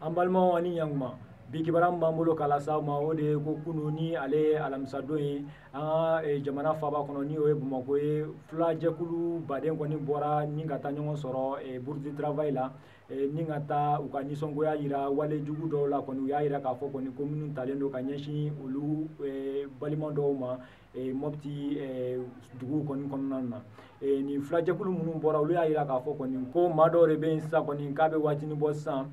An balimaw ani ɲantuma bi kibaru min b'an bolo k'a lase ma o de ye ko kunu ni ale alamisa don ye an ka jamana faaba kɔnɔ ni o ye Bamakɔ ye filajɛkulu baden kɔni bɔra ni ka taa ɲɔgɔn sɔrɔ bourse du travail la ni ka taa u ka nisɔngoya jira wale jugu dɔw la kɔni u y'a jira k'a fɔ kɔni ko minnu talen don ka ɲɛsin olu balima dɔw ma Mopti dugu kɔni kɔnɔna na nin filajɛkulu minnu bɔra olu y'a jira k'a fɔ kɔni ko maa dɔw de bɛ yen sisan kɔni k'a bɛ waatinin bɔ sisan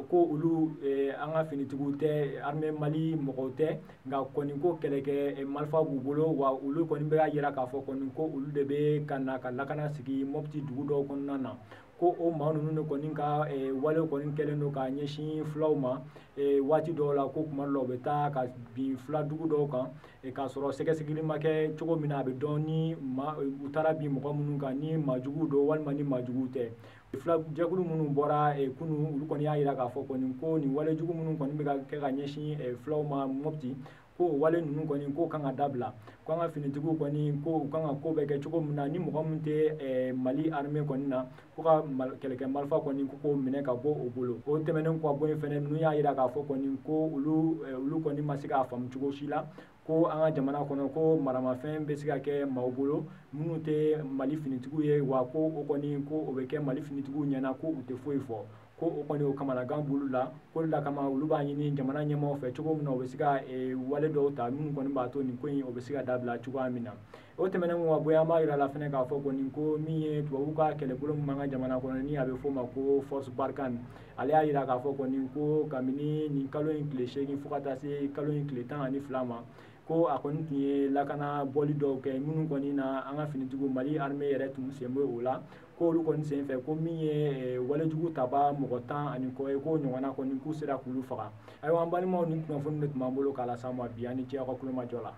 ko olu an ka finitigiw tɛ armée Mali mɔgɔw tɛ nka kɔni ko kɛlɛkɛ marifa b'u bolo wa olu kɔni bɛ jira k'a fɔ kɔni ko olu de bɛ ka na ka lakana sigi Mopti dugu dɔw kɔnɔna na ko o maa ninnu de kɔni ka wale kɔni kɛlen don ka ɲɛsin fulaw ma waati dɔw la ko tuma dɔw la u bɛ taa ka bin fula dugu dɔw kan k'a sɔrɔ sɛgɛsɛgɛli ma kɛ cogo min na a bɛ dɔn ni u taara bin mɔgɔ minnu kan ni maajugu don walima ni maajugu tɛ filajɛkulu minnu bɔra kunun olu kɔni y'a jira k'a fɔ kɔni ko nin wale jugu minnu kɔni bɛ ka kɛ ka ɲɛsin fulaw ma Mopti ko wale ninnu kɔni ko kan ka dabila ko an ka finitigiw kɔni ko u kan ka ko bɛ kɛ cogo min na ni mɔgɔ min tɛ Mali armée kɔni na ko ka kɛlɛkɛ marifa kɔni ko k'o minɛ ka bɔ o bolo o tɛmɛnen kɔ bɔ yen fɛnɛ ninnu y'a jira k'a fɔ kɔni ko olu kɔni ma se k'a faamu cogo si la ko an ka jamana kɔnɔ ko maramafɛn bɛ se ka kɛ maaw bolo minnu tɛ Mali finitigiw ye wa ko o kɔni ko o bɛ kɛ Mali finitigiw ɲɛna ko u tɛ foyi fɔ ko o kɔni o kamanagan b'olu la ko de la kama olu b'a ɲini jamana ɲɛmaaw fɛ cogo min na u bɛ se ka wale dɔw ta minnu kɔni b'a to nin ko in o bɛ se ka dabila cogoya min na o tɛmɛnen kɔ ka bɔ yen an b'a jira la fɛnɛ k'a fɔ kɔni ko min ye tubabuw ka kɛlɛbolo min b'an ka jamana kɔnɔ ni a bɛ f'o ma ko force Barkhane ale y'a jira k'a fɔ kɔni ko kabini nin kalo in tile 8 fo ka taa se kalo in tile 12 ma ko a kɔni tun ye lakana bɔli dɔw kɛ minnu kɔni na an ka finitigiw Mali armée yɛrɛ tun sen bɛ o la ko olu kɔni senfɛ ko min ye walejugu taba mɔgɔ 10 ani kɔ ye ko ɲɔgɔnna kɔni k'u sera k'olu faga ayiwa an balimaw ni kunnafoni de tun b'an bolo k'a lase aw ma bi ani ce aw ka kulomajɔ la